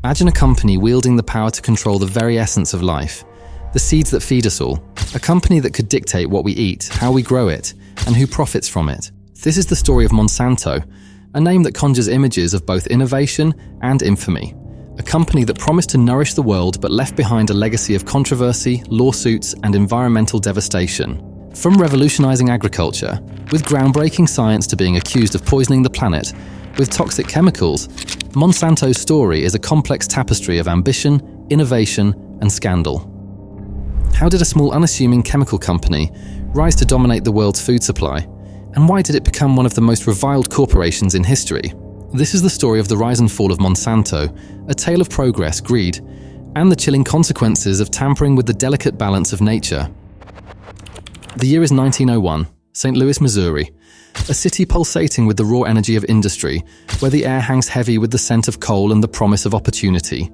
Imagine a company wielding the power to control the very essence of life, the seeds that feed us all, a company that could dictate what we eat, how we grow it, and who profits from it. This is the story of Monsanto, a name that conjures images of both innovation and infamy. A company that promised to nourish the world but left behind a legacy of controversy, lawsuits, and environmental devastation. From revolutionizing agriculture, with groundbreaking science, to being accused of poisoning the planet with toxic chemicals, Monsanto's story is a complex tapestry of ambition, innovation, and scandal. How did a small, unassuming chemical company rise to dominate the world's food supply? And why did it become one of the most reviled corporations in history? This is the story of the rise and fall of Monsanto, a tale of progress, greed, and the chilling consequences of tampering with the delicate balance of nature. The year is 1901, St. Louis, Missouri, a city pulsating with the raw energy of industry, where the air hangs heavy with the scent of coal and the promise of opportunity.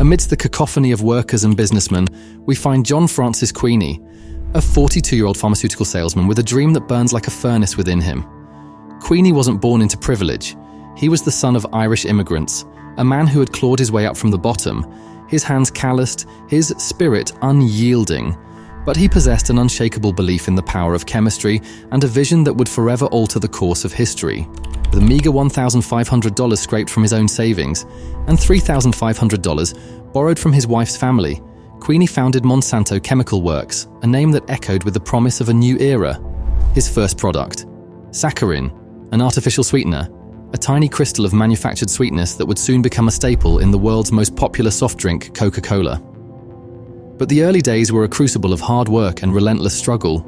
Amidst the cacophony of workers and businessmen, we find John Francis Queeny, a 42-year-old pharmaceutical salesman with a dream that burns like a furnace within him. Queeny wasn't born into privilege. He was the son of Irish immigrants, a man who had clawed his way up from the bottom, his hands calloused, his spirit unyielding. But he possessed an unshakable belief in the power of chemistry and a vision that would forever alter the course of history. With a meager $1,500 scraped from his own savings and $3,500 borrowed from his wife's family, Queeny founded Monsanto Chemical Works, a name that echoed with the promise of a new era. His first product, saccharin, an artificial sweetener, a tiny crystal of manufactured sweetness that would soon become a staple in the world's most popular soft drink, Coca-Cola. But the early days were a crucible of hard work and relentless struggle.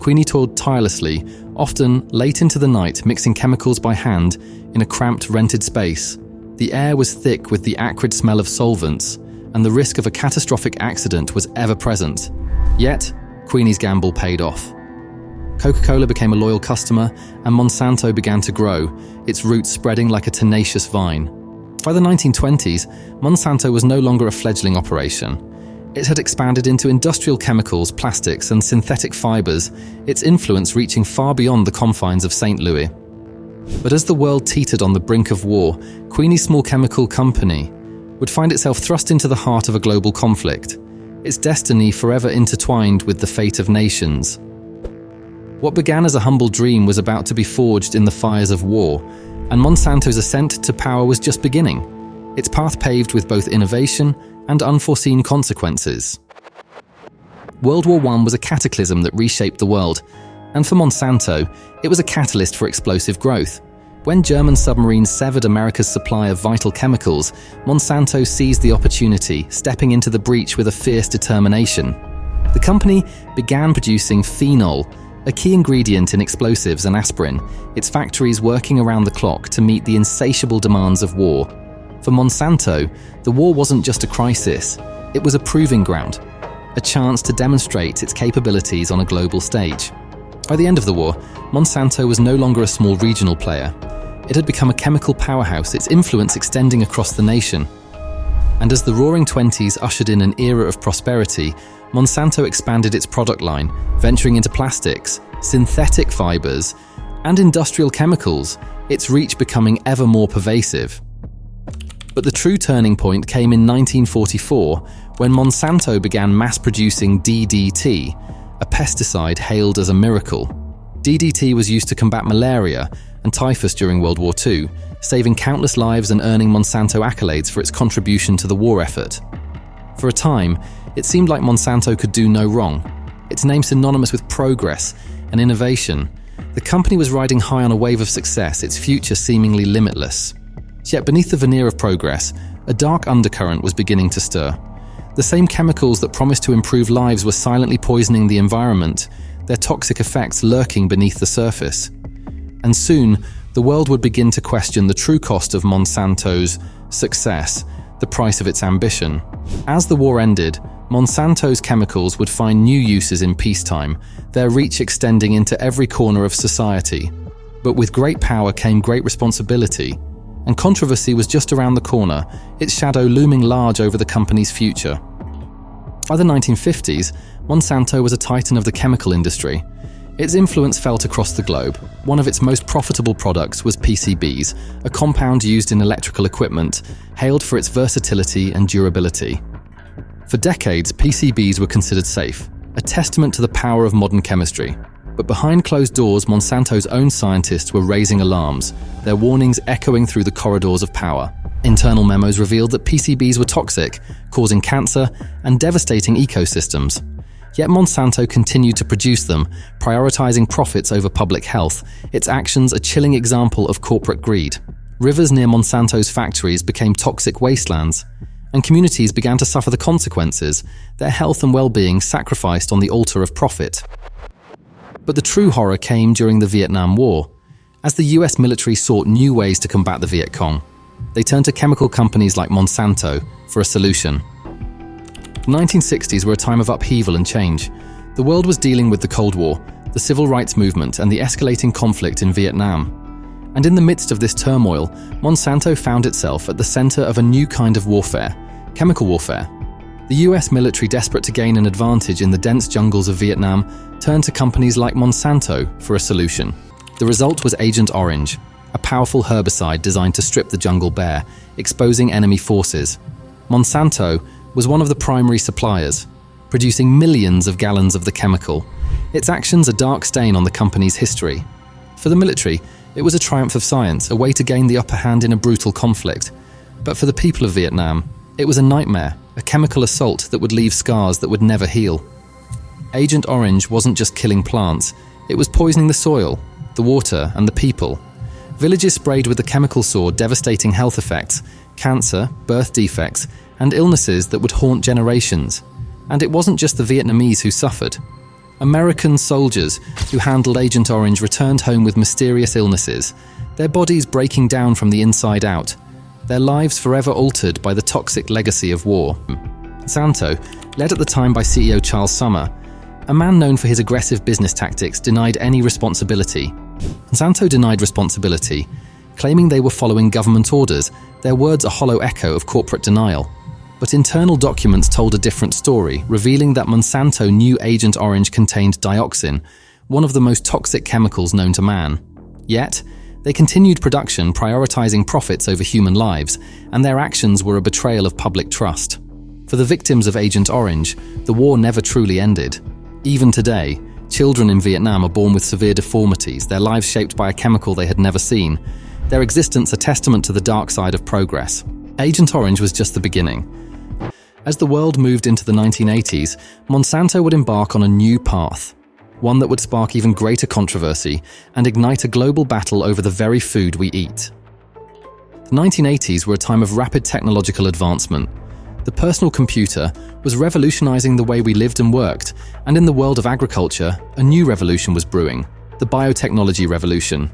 Queeny toiled tirelessly, often late into the night, mixing chemicals by hand in a cramped, rented space. The air was thick with the acrid smell of solvents, and the risk of a catastrophic accident was ever present. Yet, Queeny's gamble paid off. Coca-Cola became a loyal customer, and Monsanto began to grow, its roots spreading like a tenacious vine. By the 1920s, Monsanto was no longer a fledgling operation. It had expanded into industrial chemicals, plastics, and synthetic fibers, its influence reaching far beyond the confines of St. Louis. But as the world teetered on the brink of war, Queeny's small chemical company would find itself thrust into the heart of a global conflict, its destiny forever intertwined with the fate of nations. What began as a humble dream was about to be forged in the fires of war, and Monsanto's ascent to power was just beginning, its path paved with both innovation and unforeseen consequences. World War I was a cataclysm that reshaped the world, and for Monsanto, it was a catalyst for explosive growth. When German submarines severed America's supply of vital chemicals, Monsanto seized the opportunity, stepping into the breach with a fierce determination. The company began producing phenol, a key ingredient in explosives and aspirin, its factories working around the clock to meet the insatiable demands of war. For Monsanto, the war wasn't just a crisis, it was a proving ground, a chance to demonstrate its capabilities on a global stage. By the end of the war, Monsanto was no longer a small regional player. It had become a chemical powerhouse, its influence extending across the nation. And as the Roaring Twenties ushered in an era of prosperity, Monsanto expanded its product line, venturing into plastics, synthetic fibers, and industrial chemicals, its reach becoming ever more pervasive. But the true turning point came in 1944, when Monsanto began mass-producing DDT, a pesticide hailed as a miracle. DDT was used to combat malaria and typhus during World War II, saving countless lives and earning Monsanto accolades for its contribution to the war effort. For a time, it seemed like Monsanto could do no wrong. Its name synonymous with progress and innovation, the company was riding high on a wave of success, its future seemingly limitless. Yet beneath the veneer of progress, a dark undercurrent was beginning to stir. The same chemicals that promised to improve lives were silently poisoning the environment, their toxic effects lurking beneath the surface. And soon, the world would begin to question the true cost of Monsanto's success, the price of its ambition. As the war ended, Monsanto's chemicals would find new uses in peacetime, their reach extending into every corner of society. But with great power came great responsibility, and controversy was just around the corner, its shadow looming large over the company's future. By the 1950s, Monsanto was a titan of the chemical industry. Its influence felt across the globe. One of its most profitable products was PCBs, a compound used in electrical equipment, hailed for its versatility and durability. For decades, PCBs were considered safe, a testament to the power of modern chemistry. But behind closed doors, Monsanto's own scientists were raising alarms, their warnings echoing through the corridors of power. Internal memos revealed that PCBs were toxic, causing cancer and devastating ecosystems. Yet Monsanto continued to produce them, prioritizing profits over public health, its actions a chilling example of corporate greed. Rivers near Monsanto's factories became toxic wastelands, and communities began to suffer the consequences, their health and well-being sacrificed on the altar of profit. But the true horror came during the Vietnam War, as the US military sought new ways to combat the Viet Cong. They turned to chemical companies like Monsanto for a solution. The 1960s were a time of upheaval and change. The world was dealing with the Cold War, the civil rights movement, and the escalating conflict in Vietnam. And in the midst of this turmoil, Monsanto found itself at the center of a new kind of warfare, chemical warfare. The US military, desperate to gain an advantage in the dense jungles of Vietnam, turned to companies like Monsanto for a solution. The result was Agent Orange, a powerful herbicide designed to strip the jungle bare, exposing enemy forces. Monsanto was one of the primary suppliers, producing millions of gallons of the chemical. Its actions a dark stain on the company's history. For the military, it was a triumph of science, a way to gain the upper hand in a brutal conflict. But for the people of Vietnam, it was a nightmare, a chemical assault that would leave scars that would never heal. Agent Orange wasn't just killing plants, it was poisoning the soil, the water, and the people. Villages sprayed with the chemical saw devastating health effects, cancer, birth defects, and illnesses that would haunt generations. And it wasn't just the Vietnamese who suffered. American soldiers who handled Agent Orange returned home with mysterious illnesses, their bodies breaking down from the inside out, their lives forever altered by the toxic legacy of war. Monsanto, led at the time by CEO Charles Summer, a man known for his aggressive business tactics, denied any responsibility. Monsanto denied responsibility, claiming they were following government orders, their words a hollow echo of corporate denial. But internal documents told a different story, revealing that Monsanto knew Agent Orange contained dioxin, one of the most toxic chemicals known to man. Yet, they continued production, prioritizing profits over human lives, and their actions were a betrayal of public trust. For the victims of Agent Orange, the war never truly ended. Even today, children in Vietnam are born with severe deformities, their lives shaped by a chemical they had never seen, their existence a testament to the dark side of progress. Agent Orange was just the beginning. As the world moved into the 1980s, Monsanto would embark on a new path, one that would spark even greater controversy and ignite a global battle over the very food we eat. The 1980s were a time of rapid technological advancement. The personal computer was revolutionizing the way we lived and worked, and in the world of agriculture, a new revolution was brewing, the biotechnology revolution.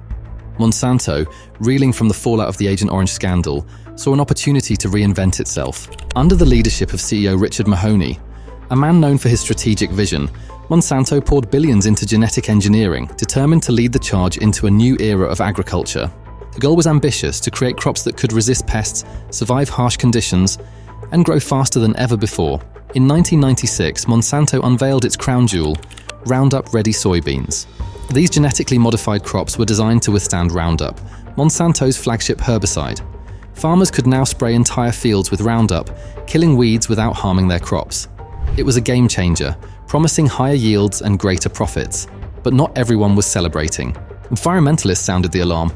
Monsanto, reeling from the fallout of the Agent Orange scandal, saw an opportunity to reinvent itself. Under the leadership of CEO Richard Mahoney, a man known for his strategic vision, Monsanto poured billions into genetic engineering, determined to lead the charge into a new era of agriculture. The goal was ambitious: to create crops that could resist pests, survive harsh conditions, and grow faster than ever before. In 1996, Monsanto unveiled its crown jewel, Roundup-Ready soybeans. These genetically modified crops were designed to withstand Roundup, Monsanto's flagship herbicide. Farmers could now spray entire fields with Roundup, killing weeds without harming their crops. It was a game changer, promising higher yields and greater profits. But not everyone was celebrating. Environmentalists sounded the alarm,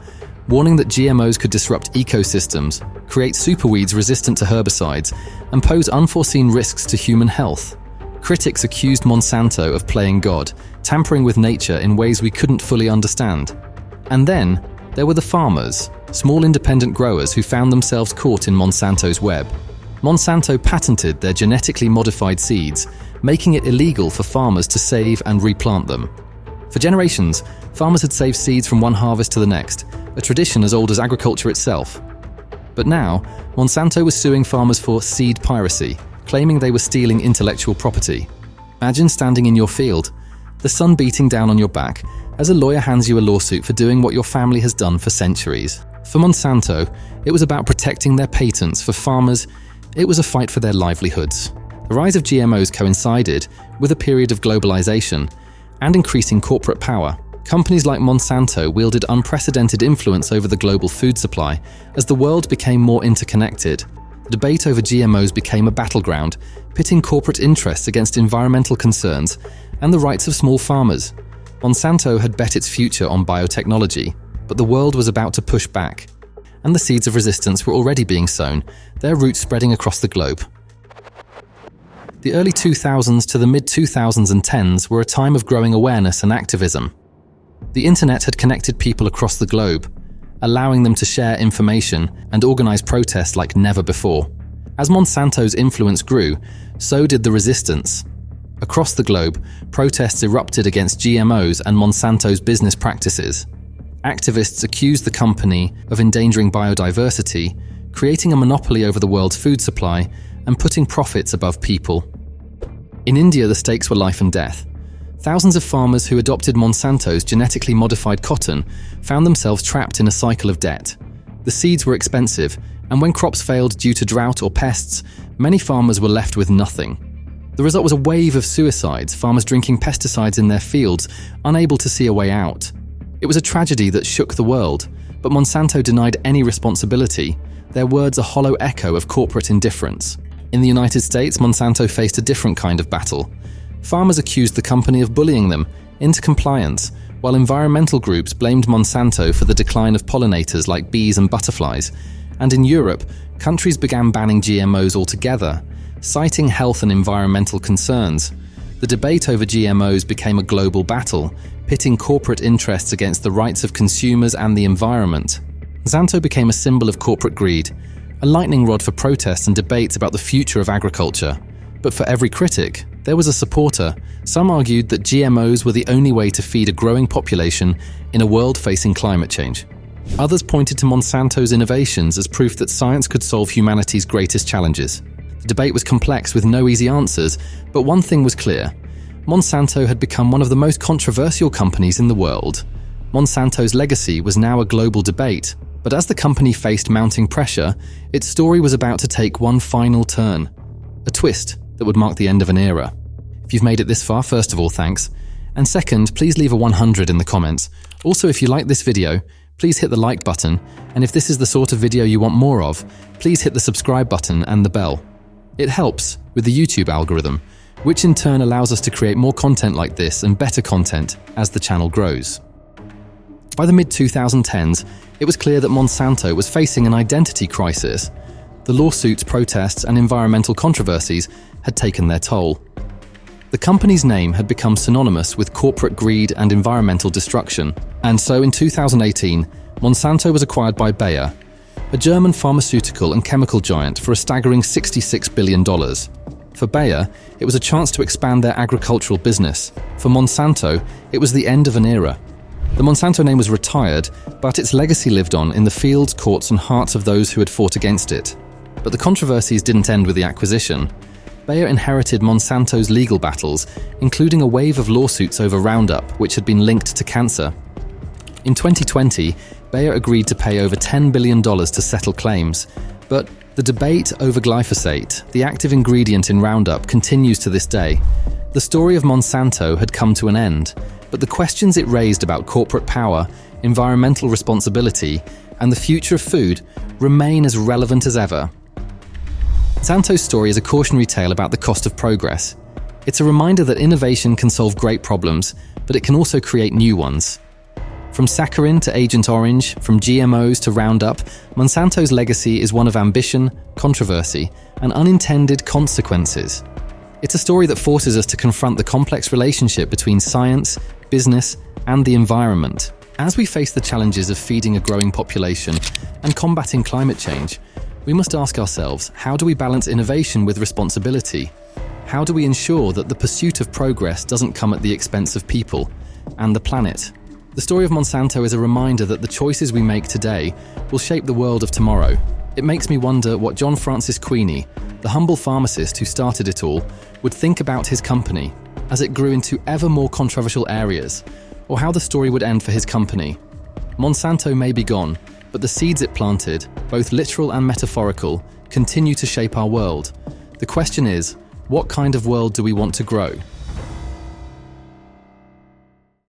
warning that GMOs could disrupt ecosystems, create superweeds resistant to herbicides, and pose unforeseen risks to human health. Critics accused Monsanto of playing God, tampering with nature in ways we couldn't fully understand. And then, there were the farmers, small independent growers who found themselves caught in Monsanto's web. Monsanto patented their genetically modified seeds, making it illegal for farmers to save and replant them. For generations, farmers had saved seeds from one harvest to the next, a tradition as old as agriculture itself. But now, Monsanto was suing farmers for seed piracy, claiming they were stealing intellectual property. Imagine standing in your field, the sun beating down on your back, as a lawyer hands you a lawsuit for doing what your family has done for centuries. For Monsanto, it was about protecting their patents. For farmers, it was a fight for their livelihoods. The rise of GMOs coincided with a period of globalization, and increasing corporate power. Companies like Monsanto wielded unprecedented influence over the global food supply as the world became more interconnected. The debate over GMOs became a battleground, pitting corporate interests against environmental concerns and the rights of small farmers. Monsanto had bet its future on biotechnology, but the world was about to push back, and the seeds of resistance were already being sown, their roots spreading across the globe. The early 2000s to the mid-2010s were a time of growing awareness and activism. The internet had connected people across the globe, allowing them to share information and organize protests like never before. As Monsanto's influence grew, so did the resistance. Across the globe, protests erupted against GMOs and Monsanto's business practices. Activists accused the company of endangering biodiversity, creating a monopoly over the world's food supply, and putting profits above people. In India, the stakes were life and death. Thousands of farmers who adopted Monsanto's genetically modified cotton found themselves trapped in a cycle of debt. The seeds were expensive, and when crops failed due to drought or pests, many farmers were left with nothing. The result was a wave of suicides, farmers drinking pesticides in their fields, unable to see a way out. It was a tragedy that shook the world, but Monsanto denied any responsibility, their words a hollow echo of corporate indifference. In the United States, Monsanto faced a different kind of battle. Farmers accused the company of bullying them into compliance, while environmental groups blamed Monsanto for the decline of pollinators like bees and butterflies. And in Europe, countries began banning GMOs altogether, citing health and environmental concerns. The debate over GMOs became a global battle, pitting corporate interests against the rights of consumers and the environment. Monsanto became a symbol of corporate greed, a lightning rod for protests and debates about the future of agriculture. But for every critic, there was a supporter. Some argued that GMOs were the only way to feed a growing population in a world facing climate change. Others pointed to Monsanto's innovations as proof that science could solve humanity's greatest challenges. The debate was complex with no easy answers, but one thing was clear. Monsanto had become one of the most controversial companies in the world. Monsanto's legacy was now a global debate, but as the company faced mounting pressure, its story was about to take one final turn. A twist that would mark the end of an era. If you've made it this far, first of all, thanks. And second, please leave a 100 in the comments. Also, if you like this video, please hit the like button. And if this is the sort of video you want more of, please hit the subscribe button and the bell. It helps with the YouTube algorithm, which in turn allows us to create more content like this and better content as the channel grows. By the mid-2010s, it was clear that Monsanto was facing an identity crisis. The lawsuits, protests, and environmental controversies had taken their toll. The company's name had become synonymous with corporate greed and environmental destruction. And so in 2018, Monsanto was acquired by Bayer, a German pharmaceutical and chemical giant, for a staggering $66 billion. For Bayer, it was a chance to expand their agricultural business. For Monsanto, it was the end of an era. The Monsanto name was retired, but its legacy lived on in the fields, courts, and hearts of those who had fought against it. But the controversies didn't end with the acquisition. Bayer inherited Monsanto's legal battles, including a wave of lawsuits over Roundup, which had been linked to cancer. In 2020, Bayer agreed to pay over $10 billion to settle claims. But the debate over glyphosate, the active ingredient in Roundup, continues to this day. The story of Monsanto had come to an end, but the questions it raised about corporate power, environmental responsibility, and the future of food remain as relevant as ever. Monsanto's story is a cautionary tale about the cost of progress. It's a reminder that innovation can solve great problems, but it can also create new ones. From saccharin to Agent Orange, from GMOs to Roundup, Monsanto's legacy is one of ambition, controversy, and unintended consequences. It's a story that forces us to confront the complex relationship between science, business, and the environment. As we face the challenges of feeding a growing population and combating climate change, we must ask ourselves, how do we balance innovation with responsibility? How do we ensure that the pursuit of progress doesn't come at the expense of people and the planet? The story of Monsanto is a reminder that the choices we make today will shape the world of tomorrow. It makes me wonder what John Francis Queenie, the humble pharmacist who started it all, would think about his company as it grew into ever more controversial areas, or how the story would end for his company. Monsanto may be gone, but the seeds it planted, both literal and metaphorical, continue to shape our world. The question is, what kind of world do we want to grow?